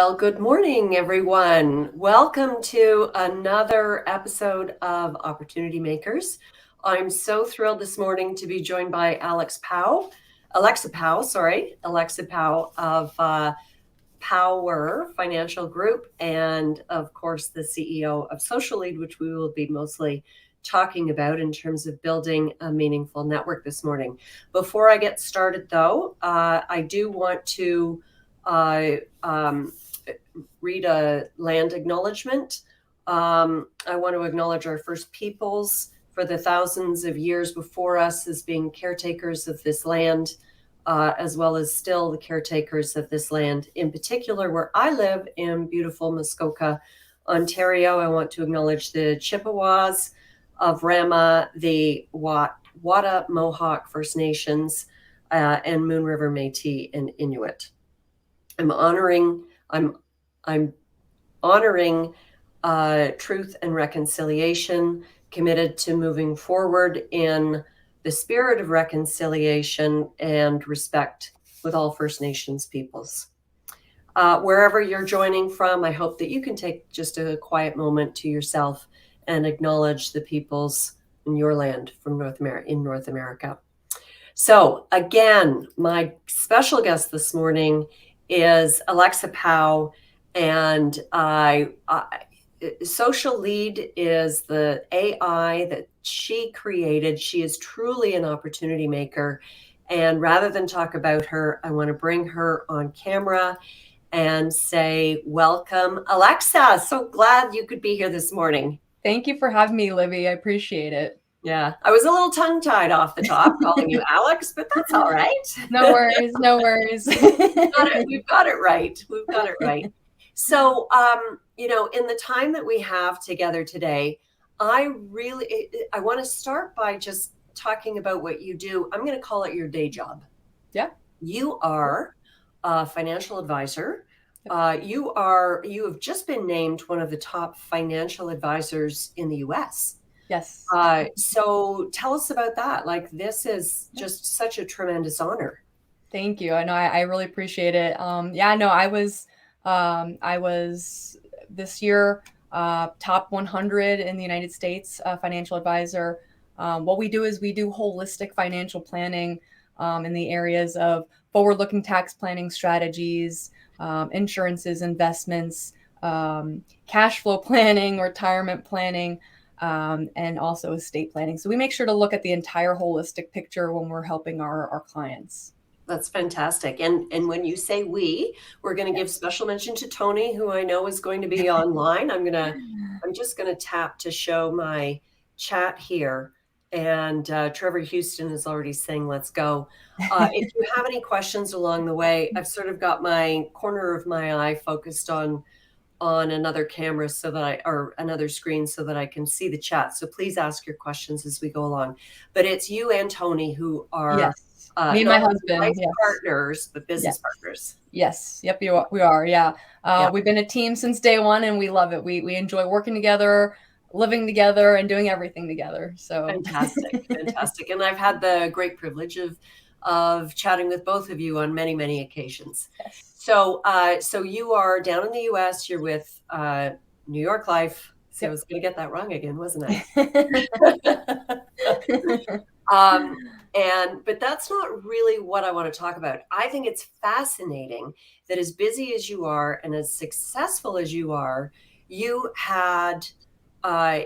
Well, good morning, everyone. Welcome to another episode of Opportunity Makers. I'm so thrilled this morning to be joined by Alexa Pao of Power Financial Group, and of course, the CEO of Social Lead, which we will be mostly talking about in terms of building a meaningful network this morning. Before I get started, though, I do want to read a land acknowledgement. I want to acknowledge our First Peoples for the thousands of years before us as being caretakers of this land, as well as still the caretakers of this land. In particular, where I live in beautiful Muskoka, Ontario, I want to acknowledge the Chippewas of Rama, the Wada Mohawk First Nations, and Moon River Métis and Inuit. I'm honoring truth and reconciliation, committed to moving forward in the spirit of reconciliation and respect with all First Nations peoples. Wherever you're joining from, I hope that you can take just a quiet moment to yourself and acknowledge the peoples in your land from North America. So again, my special guest this morning is Alexa Pao, and Social Lead is the AI that she created. She is truly an opportunity maker. And rather than talk about her, I want to bring her on camera and say, welcome, Alexa. So glad you could be here this morning. Thank you for having me, Livy. I appreciate it. Yeah, I was a little tongue-tied off the top calling you Alex, but that's all right. No worries, no worries. We've got it right. We've got it right. So, in the time that we have together today, I want to start by just talking about what you do. I'm going to call it your day job. Yeah. You are a financial advisor. You have just been named one of the top financial advisors in the US. Yes. So tell us about that. Like, this is just such a tremendous honor. Thank you. I know I really appreciate it. I was this year top 100 in the United States financial advisor. What we do is we do holistic financial planning in the areas of forward-looking tax planning strategies, insurances, investments, cash flow planning, retirement planning, and also estate planning. So we make sure to look at the entire holistic picture when we're helping our clients. That's fantastic. And when you say we're going to give special mention to Tony, who I know is going to be online. I'm just going to tap to show my chat here. And Trevor Houston is already saying, let's go. If you have any questions along the way, I've sort of got my corner of my eye focused on another camera or another screen so that I can see the chat. So please ask your questions as we go along. But it's you and Tony who are me and my husband, life partners, but business partners. Yes. Yep. We are. Yeah. We've been a team since day one, and we love it. We enjoy working together, living together, and doing everything together. So fantastic. And I've had the great privilege of chatting with both of you on many, many occasions. Yes. So you are down in the US. You're with New York Life. See, I was going to get that wrong again, wasn't I? But that's not really what I want to talk about. I think it's fascinating that as busy as you are and as successful as you are, you had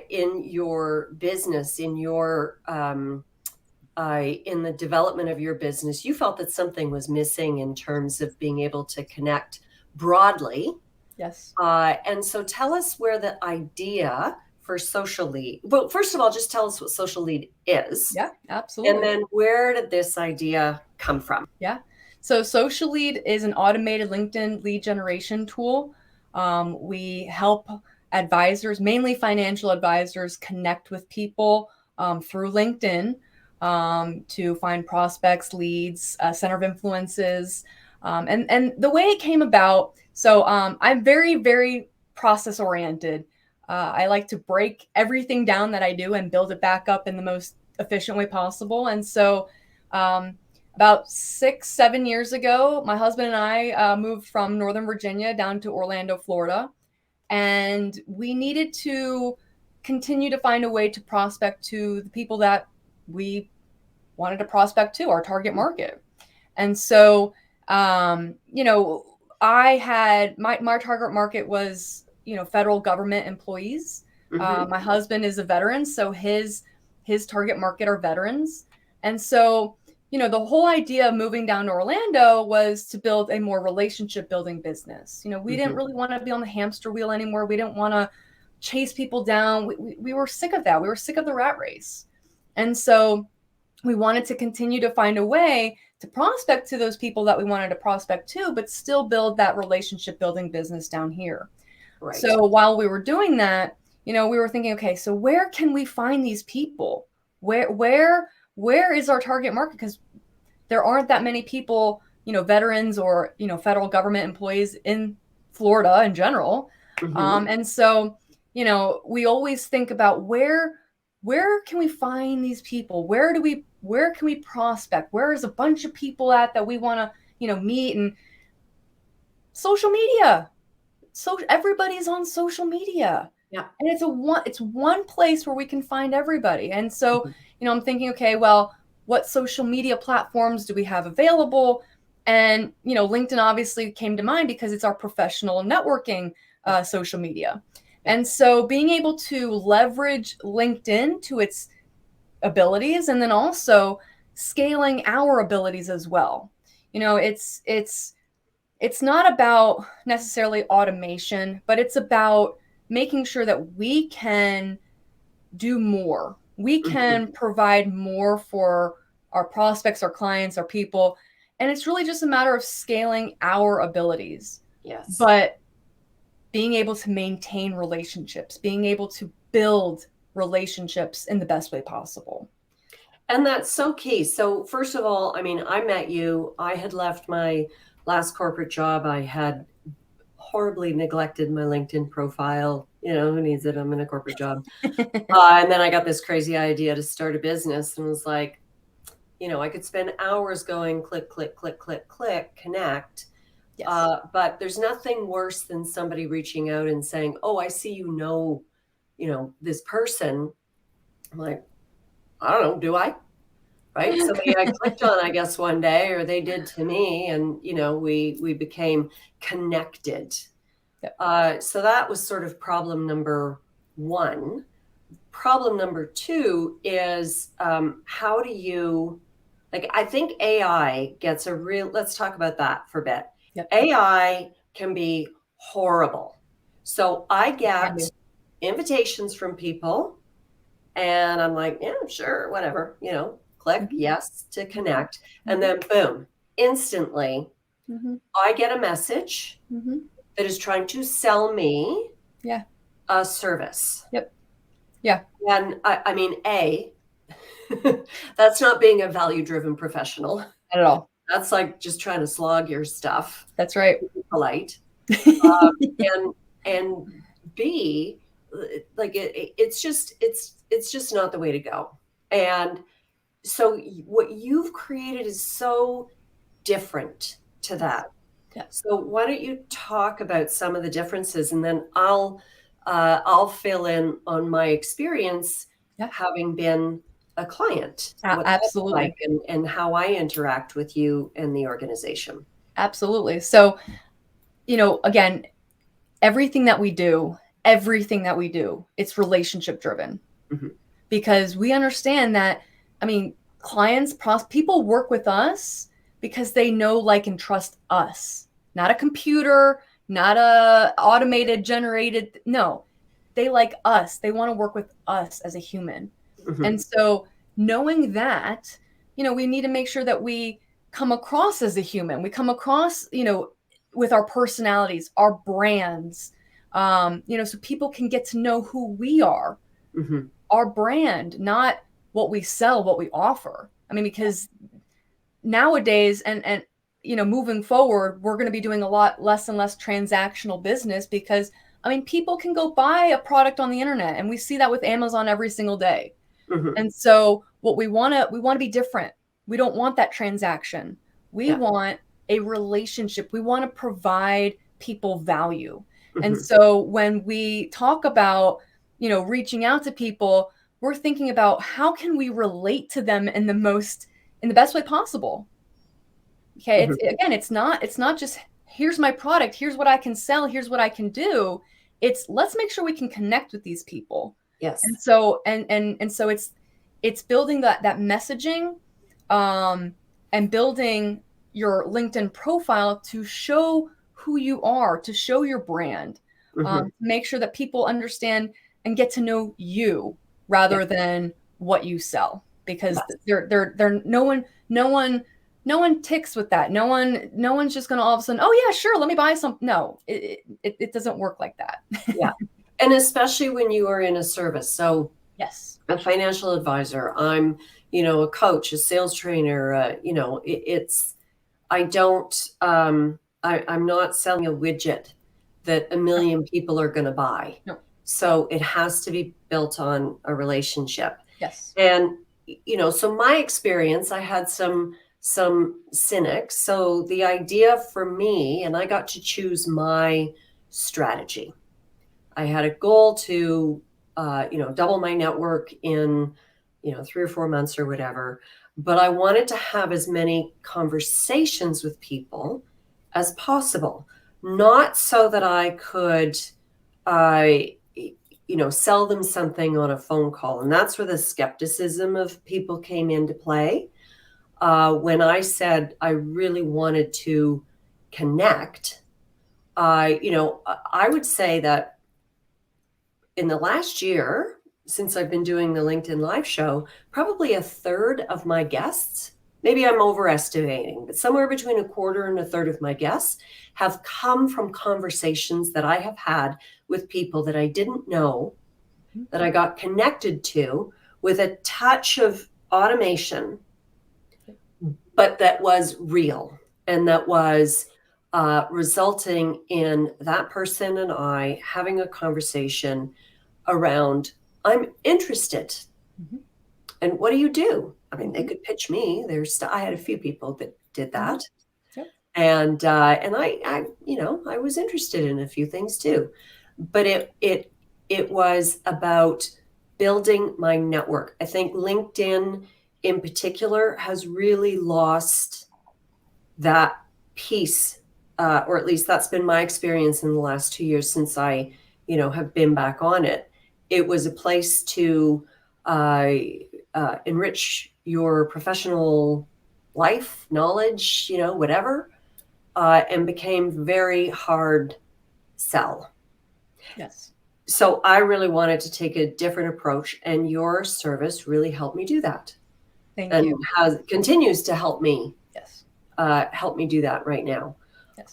in your business, in the development of your business, you felt that something was missing in terms of being able to connect broadly. Yes. And so tell us where the idea for Social Lead. Well, first of all, just tell us what Social Lead is. Yeah, absolutely. And then where did this idea come from? Yeah. So Social Lead is an automated LinkedIn lead generation tool. We help advisors, mainly financial advisors, connect with people through LinkedIn to find prospects, leads, center of influences. And the way it came about, so I'm very, very process oriented. I like to break everything down that I do and build it back up in the most efficient way possible. And so About 6, 7 years ago, my husband and I moved from Northern Virginia down to Orlando, Florida, and we needed to continue to find a way to prospect to the people that we wanted to prospect to, our target market. And so, I had my target market was, federal government employees. Mm-hmm. My husband is a veteran, so his target market are veterans. And so, the whole idea of moving down to Orlando was to build a more relationship building business. We didn't Mm-hmm. really want to be on the hamster wheel anymore. We didn't want to chase people down. We were sick of that. We were sick of the rat race. And so we wanted to continue to find a way to prospect to those people that we wanted to prospect to, but still build that relationship building business down here. Right. So while we were doing that, we were thinking, okay, so where can we find these people? Where is our target market? Because there aren't that many people, veterans or, federal government employees in Florida in general. Mm-hmm. And so, we always think about where can we find these people? Where can we prospect? Where is a bunch of people at that we want to, meet? And social media. So everybody's on social media. Yeah. And it's one place where we can find everybody. And so, I'm thinking, okay, well, what social media platforms do we have available? And, LinkedIn obviously came to mind because it's our professional networking social media. And so being able to leverage LinkedIn to its abilities and then also scaling our abilities as well. It's not about necessarily automation, but it's about making sure that we can do more. We can provide more for our prospects, our clients, our people. And it's really just a matter of scaling our abilities. Yes. But being able to maintain relationships, being able to build relationships in the best way possible. And that's so key. So first of all, I mean, I met you. I had left my last corporate job. I had horribly neglected my LinkedIn profile. Who needs it? I'm in a corporate job. And then I got this crazy idea to start a business and was like, I could spend hours going click, click, click, click, click, connect. Yes. But there's nothing worse than somebody reaching out and saying, oh, I see this person. I'm like, I don't know, do I? Right? Somebody I clicked on, I guess, one day, or they did to me, and we became connected. Yep. So that was sort of problem number one. Problem number two is how do you, I think AI gets let's talk about that for a bit. Yep. AI can be horrible. So I get invitations from people and I'm like, yeah, sure, whatever, click yes to connect. And then boom, instantly I get a message that is trying to sell me a service. Yep. Yeah. And I mean, that's not being a value-driven professional. Not at all. That's like just trying to slog your stuff. That's right. Polite. And B, like it's just not the way to go. And so what you've created is so different to that. Yeah. So why don't you talk about some of the differences, and then I'll fill in on my experience having been a client. Absolutely. Like and how I interact with you and the organization. Absolutely. So, again, everything that we do, it's relationship driven because we understand that, clients, people work with us because they know, like, and trust us, not a computer, not a automated generated. No, they like us. They want to work with us as a human. And so knowing that, we need to make sure that we come across as a human. We come across, with our personalities, our brands, so people can get to know who we are, our brand, not what we sell, what we offer. Because nowadays and moving forward, we're going to be doing a lot less and less transactional business because, people can go buy a product on the internet, and we see that with Amazon every single day. And so what we want to be different. We don't want that transaction. We Yeah. want a relationship. We want to provide people value. And Mm-hmm. so when we talk about, reaching out to people, we're thinking about how can we relate to them in the best way possible. Okay. Mm-hmm. It's not just here's my product, here's what I can sell, here's what I can do. It's let's make sure we can connect with these people. Yes. And so so it's building that messaging, um, and building your LinkedIn profile to show who you are, to show your brand, Mm-hmm. to make sure that people understand and get to know you Yeah. rather than what you sell. Because Yes. they're no one ticks with that. No one's just gonna all of a sudden, oh yeah, sure, let me buy some. No, it doesn't work like that. Yeah. And especially when you are in a service. So Yes. a financial advisor, I'm, a coach, a sales trainer, it's, I don't, I'm not selling a widget that a No, million people are going to buy. no. So it has to be built on a relationship. Yes. And, so my experience, I had some cynics. So the idea for me, and I got to choose my strategy. I had a goal to, double my network in, 3 or 4 months or whatever. But I wanted to have as many conversations with people as possible, not so that I could, sell them something on a phone call. And that's where the skepticism of people came into play. When I said I really wanted to connect, I would say that in the last year, since I've been doing the LinkedIn Live show, probably a third of my guests, maybe I'm overestimating, but somewhere between a quarter and a third of my guests have come from conversations that I have had with people that I didn't know, that I got connected to with a touch of automation, but that was real and that was resulting in that person and I having a conversation around, I'm interested. Mm-hmm. And what do you do? I mean, they could pitch me. I had a few people that did Mm-hmm. that. Yep. And I was interested in a few things too. But it was about building my network. I think LinkedIn in particular has really lost that piece, or at least that's been my experience in the last 2 years since I, have been back on it. It was a place to enrich your professional life, knowledge, whatever, and became very hard sell. Yes. So I really wanted to take a different approach, and your service really helped me do that, Thank and you. continues to help me Yes. do that right now. Yes.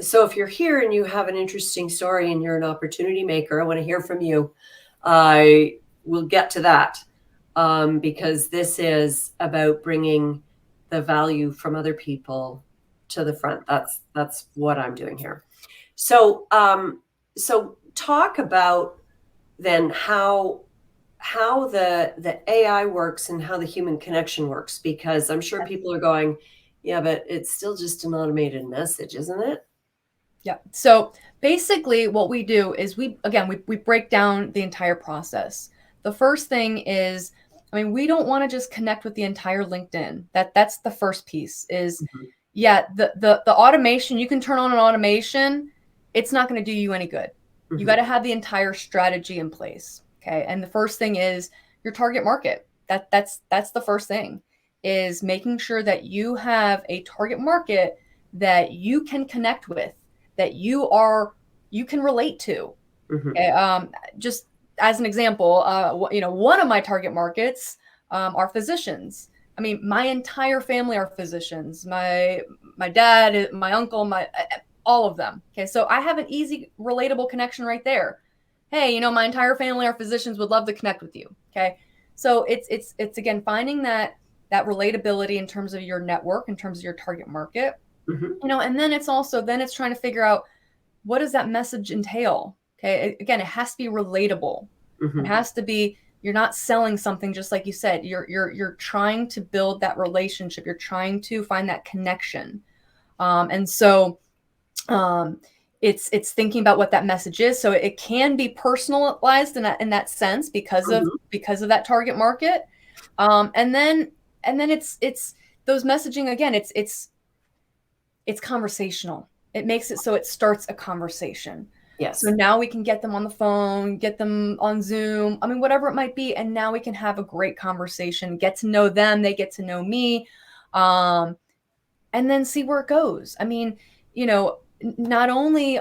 So if you're here and you have an interesting story and you're an opportunity maker, I want to hear from you. We'll get to that, because this is about bringing the value from other people to the front. That's what I'm doing here. So talk about then how the AI works and how the human connection works, because I'm sure people are going, yeah, but it's still just an automated message, isn't it? Yeah. So basically what we do is we break down the entire process. The first thing is, we don't want to just connect with the entire LinkedIn. That's the first piece is, Mhm. yeah, the automation, you can turn on an automation, it's not going to do you any good. You got Mhm. to have the entire strategy in place. Okay. And the first thing is your target market. That's the first thing, is making sure that you have a target market that you can connect with, that you can relate to. Mhm. Okay. Just as an example, one of my target markets are physicians. My entire family are physicians. My dad, my uncle, my all of them. Okay, so I have an easy, relatable connection right there. Hey, my entire family are physicians. Would love to connect with you. Okay, so it's again finding that relatability in terms of your network, in terms of your target market. Mhm. And then it's trying to figure out, what does that message entail? Okay, again, it has to be relatable. It Mhm. has to be You're not selling something, just like you said. You're trying to build that relationship. You're trying to find that connection. And so it's thinking about what that message is. So it can be personalized in that sense because of that target market. And then it's those messaging again. It's conversational. It makes it so it starts a conversation. Yes. So now we can get them on the phone, get them on Zoom. I mean, whatever it might be. And now we can have a great conversation, get to know them. They get to know me. And then see where it goes. I mean, not only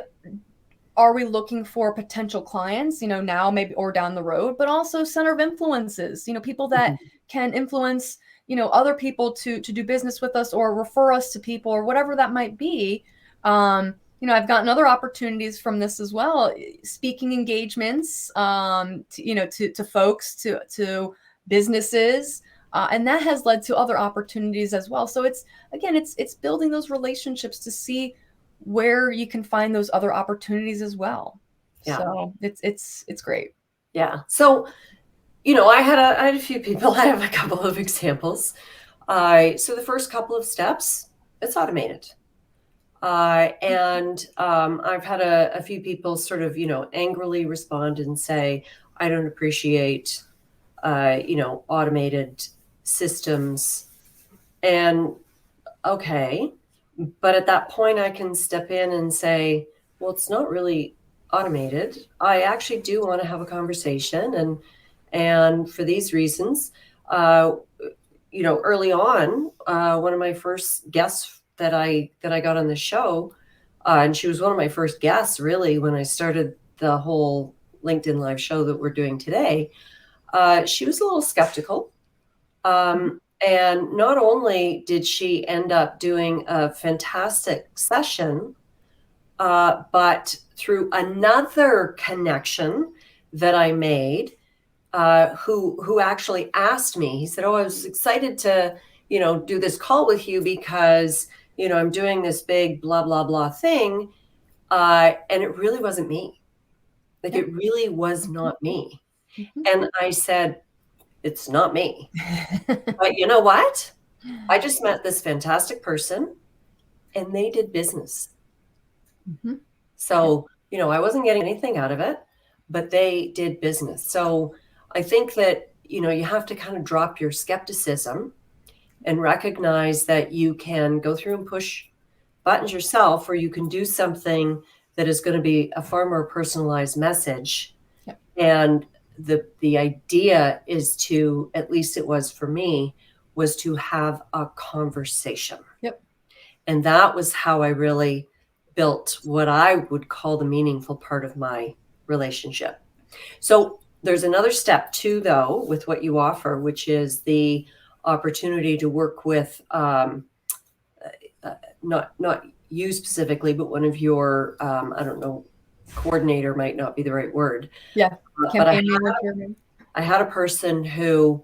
are we looking for potential clients, now maybe or down the road, but also center of influences, people that can influence, other people to do business with us or refer us to people or whatever that might be. I've gotten other opportunities from this as well, speaking engagements, to folks, to businesses. And that has led to other opportunities as well. So it's building those relationships to see where you can find those other opportunities as well. Yeah. So it's great. Yeah. So, I had a few people. I have a couple of examples. So the first couple of steps, it's automated. And I've had a few people sort of, angrily respond and say, I don't appreciate, automated systems. And okay, but at that point I can step in and say, well, it's not really automated. I actually do want to have a conversation, and for these reasons, early on, one of my first guests that I got on the show, and she was one of my first guests really when I started the whole LinkedIn Live show that we're doing today. She was a little skeptical. And not only did she end up doing a fantastic session, but through another connection that I made, who actually asked me, he said, oh, I was excited to, do this call with you because, I'm doing this big blah, blah, blah thing. And it really wasn't me. Like, it really was not me. And I said, it's not me. But you know what? I just met this fantastic person and they did business. So, I wasn't getting anything out of it, but they did business. So I think that, you have to kind of drop your skepticism and recognize that you can go through and push buttons yourself, or you can do something that is going to be a far more personalized message. Yep. And the idea is to, at least it was for me, was to have a conversation. Yep. And that was how I really built what I would call the meaningful part of my relationship. So there's another step too, though, with what you offer, which is the opportunity to work with, not you specifically, but one of your, I don't know, coordinator might not be the right word. Yeah. But I had a person who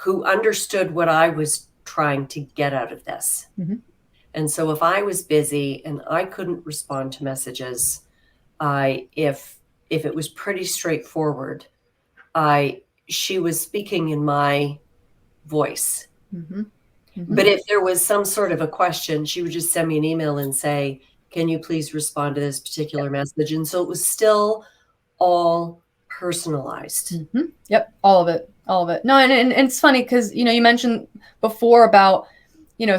understood what I was trying to get out of this. And so if I was busy and I couldn't respond to messages, if it was pretty straightforward, she was speaking in my voice. But if there was some sort of a question, she would just send me an email and say, can you please respond to this particular message? And so it was still all personalized. Yep. All of it. No, and it's funny because, you mentioned before about,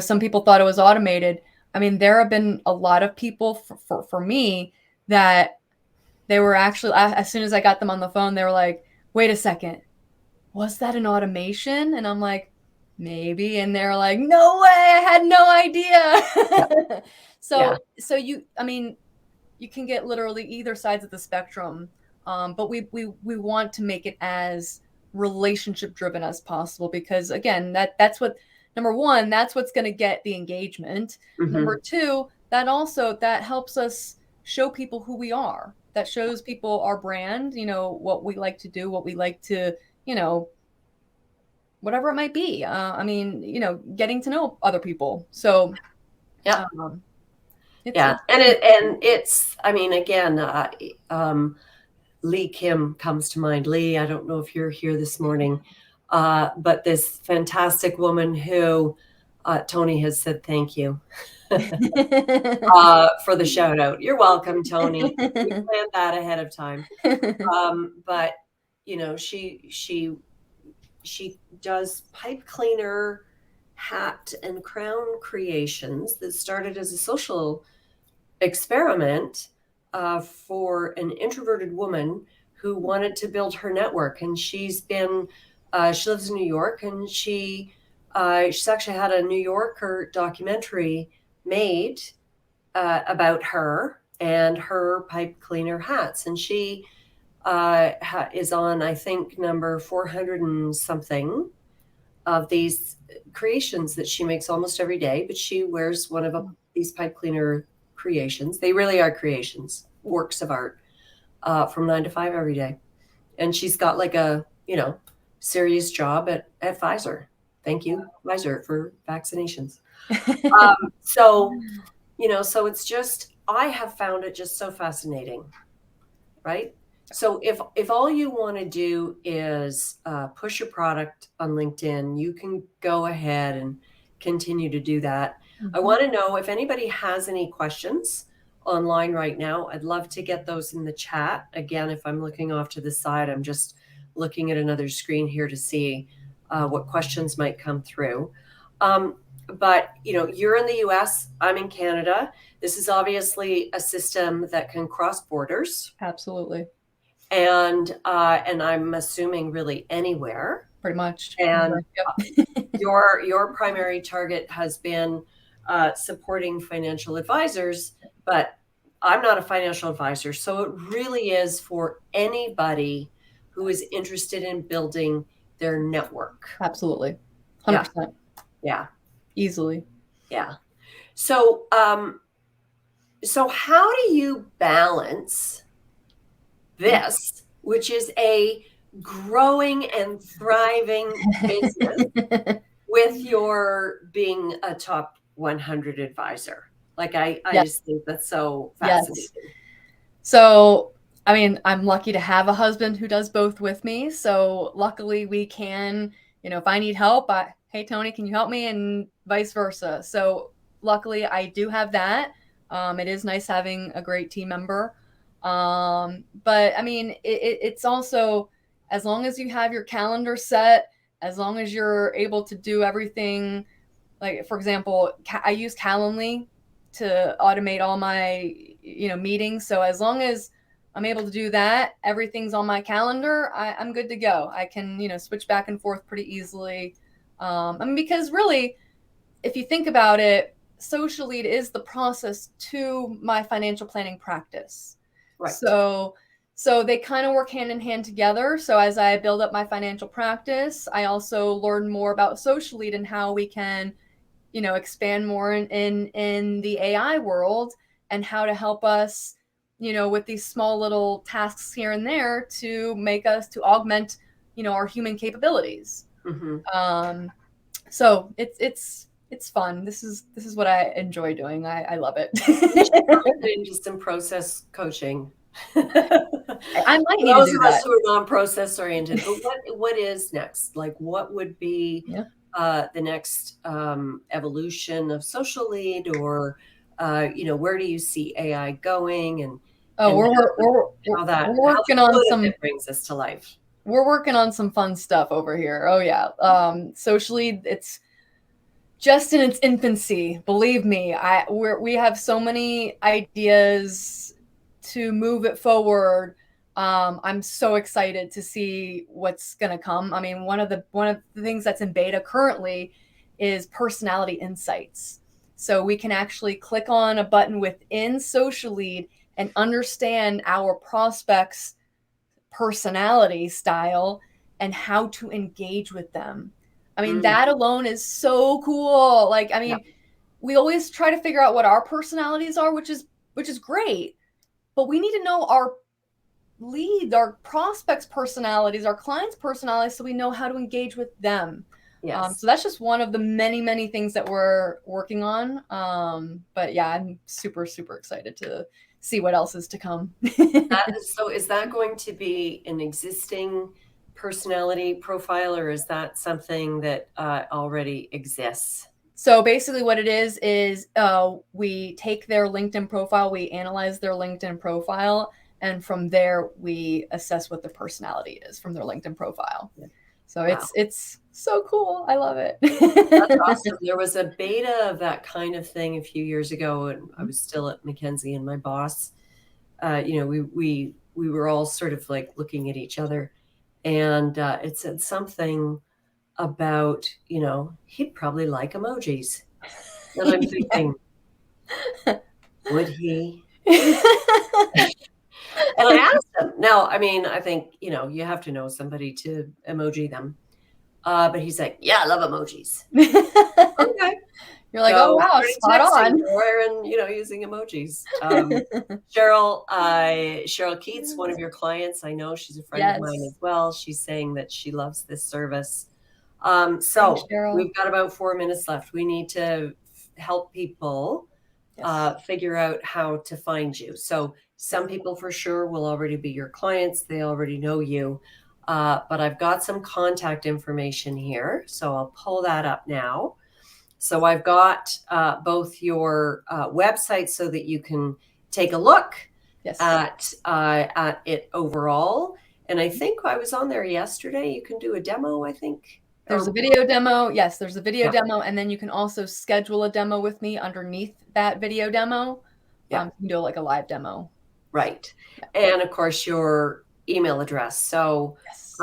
some people thought it was automated. I mean, there have been a lot of people for me that they were actually, as soon as I got them on the phone, they were like, wait a second, was that an automation? And I'm like, maybe. And they're like, no way, I had no idea. Yeah. So you can get literally either sides of the spectrum. But we want to make it as relationship driven as possible, because again, that's what, number one, that's what's going to get the engagement. Number two, that helps us show people who we are. That shows people our brand, what we like to do, what we like to, whatever it might be. Getting to know other people. So yeah. And it's, I mean, again, Lee Kim comes to mind. Lee, I don't know if you're here this morning, but this fantastic woman who Tony has said thank you for the shout out. You're welcome, Tony. We planned that ahead of time. But she does pipe cleaner, hat, and crown creations that started as a social experiment for an introverted woman who wanted to build her network. And she lives in New York, and she's actually had a New Yorker documentary made about her and her pipe cleaner hats. And she is on, I think, number 400 and something of these creations that she makes almost every day. But she wears one of these pipe cleaner creations. They really are creations, works of art, from 9 to 5 every day. And she's got like a, serious job at Pfizer. Thank you, Pfizer, for vaccinations. So it's just, I have found it just so fascinating, right? So if all you want to do is push your product on LinkedIn, you can go ahead and continue to do that. I want to know if anybody has any questions online right now. I'd love to get those in the chat. Again, if I'm looking off to the side, I'm just looking at another screen here to see what questions might come through. But you're in the US, I'm in Canada. This is obviously a system that can cross borders. Absolutely. And I'm assuming really anywhere. Pretty much. And your primary target has been supporting financial advisors, but I'm not a financial advisor. So it really is for anybody who is interested in building their network. Absolutely. 100%. Yeah. Easily. Yeah. So, so how do you balance this, which is a growing and thriving business, with your being a top 100 advisor? Like, I just think that's so fascinating. Yes. So, I mean, I'm lucky to have a husband who does both with me. So luckily we can, if I need help, hey, Tony, can you help me? And vice versa. So luckily I do have that. It is nice having a great team member. But I mean, it's also, as long as you have your calendar set, as long as you're able to do everything, like, for example, I use Calendly to automate all my, meetings. So as long as I'm able to do that, everything's on my calendar, I'm good to go. I can, switch back and forth pretty easily. Because really, if you think about it, Social Lead is the process to my financial planning practice. Right. So they kind of work hand in hand together. So as I build up my financial practice, I also learn more about Social Lead and how we can, expand more in the AI world, and how to help us, with these small little tasks here and there to augment, our human capabilities. So it's fun. This is what I enjoy doing. I love it. Into some process coaching. I might need those to do of that. us who are non-process oriented. But what is next? Like, what would be the next evolution of Social Lead, or where do you see AI going? And we're working on some. It brings us to life. We're working on some fun stuff over here. Oh yeah, Social Lead, it's just in its infancy. Believe me, we have so many ideas to move it forward. I'm so excited to see what's gonna come. I mean, one of the things that's in beta currently is personality insights. So we can actually click on a button within Social Lead and understand our prospects' personality style and how to engage with them. I mean, that alone is so cool. Like, I mean, we always try to figure out what our personalities are, which is great, but we need to know our leads, our prospects' personalities, our clients' personalities, so we know how to engage with them. Yes. So that's just one of the many, many things that we're working on. But yeah, I'm super, super excited to see what else is to come. So is that going to be an existing personality profile, or is that something that already exists? So basically what it is we take their LinkedIn profile, we analyze their LinkedIn profile, and from there we assess what the personality is from their LinkedIn profile. So Wow. it's so cool. I love it. That's awesome. There was a beta of that kind of thing a few years ago, and I was still at McKinsey, and my boss, we were all sort of like looking at each other, and it said something about, he'd probably like emojis. And I'm thinking, would he? And I asked him. Now, I mean, I think, you have to know somebody to emoji them. But he's like, yeah, I love emojis. Okay. You're like, oh So wow, started spot texting on. more and, using emojis. Cheryl Keats, one of your clients, I know she's a friend of mine Yes. as well. She's saying that she loves this service. Thanks, So Cheryl. we've got about 4 minutes left. We need to help people Yes. figure out how to find you. So some people for sure will already be your clients. They already know you. But I've got some contact information here. So I'll pull that up now. So I've got both your website so that you can take a look Yes. at it overall. And I think I was on there yesterday. You can do a demo, I think. There's a video demo. Yes, there's a video Yeah. demo. And then you can also schedule a demo with me underneath that video demo. Yeah. You can do like a live demo. Right. Yeah. And of course, your email address. So, Yes.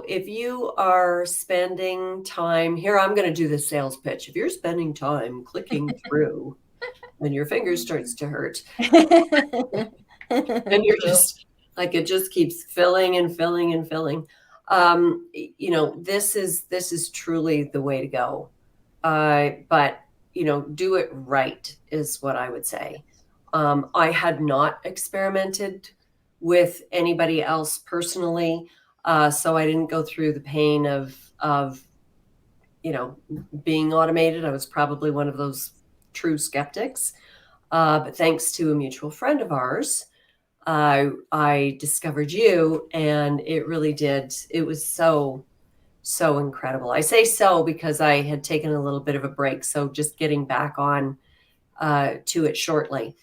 if you are spending time here, I'm going to do the sales pitch. If you're spending time clicking through and your finger starts to hurt, and you're True. just like, it just keeps filling and filling and filling. This is truly the way to go. But do it right is what I would say. I had not experimented with anybody else personally, so I didn't go through the pain of being automated. I was probably one of those true skeptics. But thanks to a mutual friend of ours, I discovered you, and it really did. It was so incredible. I say so because I had taken a little bit of a break, so just getting back on to it shortly.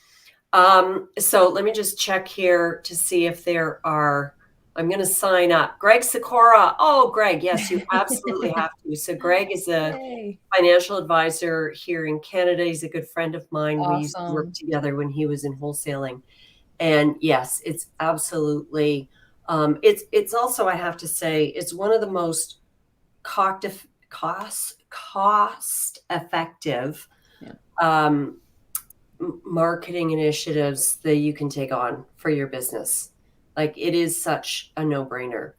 So let me just check here to see if there are. I'm going to sign up. Greg Sikora. Oh, Greg, yes, you absolutely have to. So Greg is a Yay. financial advisor here in Canada. He's a good friend of mine. We used to work Awesome. together when he was in wholesaling. And yes, it's absolutely. It's also, I have to say, it's one of the most cost effective marketing initiatives that you can take on for your business. Like, it is such a no-brainer.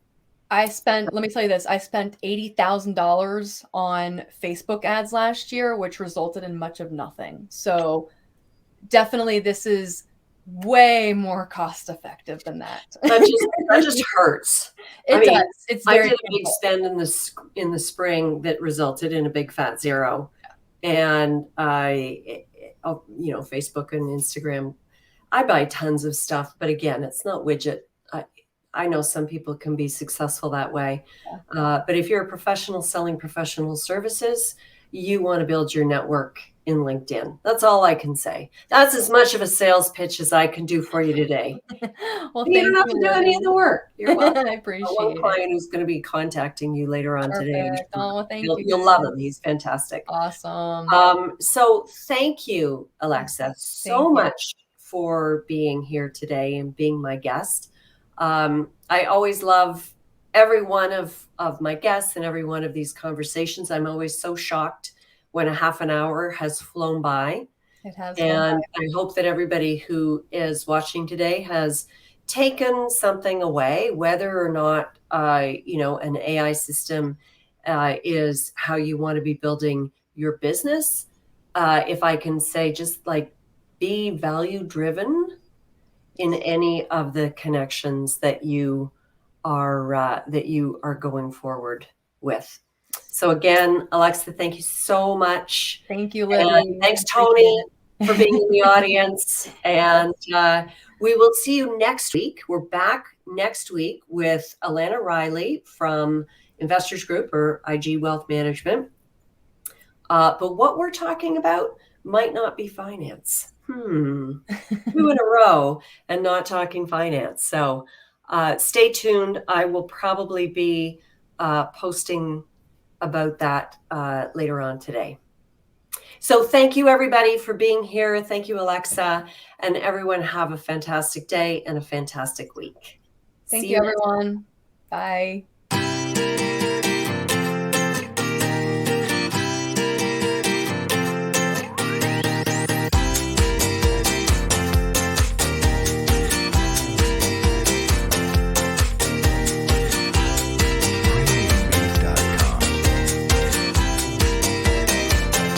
Let me tell you this, I spent $80,000 on Facebook ads last year, which resulted in much of nothing. So definitely this is way more cost effective than that. That just hurts. It does. It's I very did a big painful. spend in the spring that resulted in a big fat zero. And Facebook and Instagram, I buy tons of stuff, but again, it's not widget. I know some people can be successful that way. But if you're a professional selling professional services, you want to build your network in LinkedIn. That's all I can say. That's as much of a sales pitch as I can do for you today. Well, You don't thank have you, to do any of the work. You're welcome. I One appreciate it. client who's going to be contacting you later on today. Perfect. Oh, well, thank you. You'll love him. He's fantastic. Awesome. So thank you, Alexa, so Thank you. much for being here today and being my guest. I always love every one of my guests and every one of these conversations. I'm always so shocked when a half an hour has flown by. It has. And I hope that everybody who is watching today has taken something away, whether or not, an AI system is how you want to be building your business. If I can say, just like, be value driven in any of the connections that you are going forward with. So again, Alexa, thank you so much. Thank you, And Libby. thanks, Tony. for being in the audience. And we will see you next week. We're back next week with Alana Riley from Investors Group or IG Wealth Management. But what we're talking about might not be finance. 2 in a row and not talking finance. So stay tuned. I will probably be posting about that later on today. So thank you, everybody, for being here. Thank you, Alexa. And everyone have a fantastic day and a fantastic week. Thank you, everyone. Bye.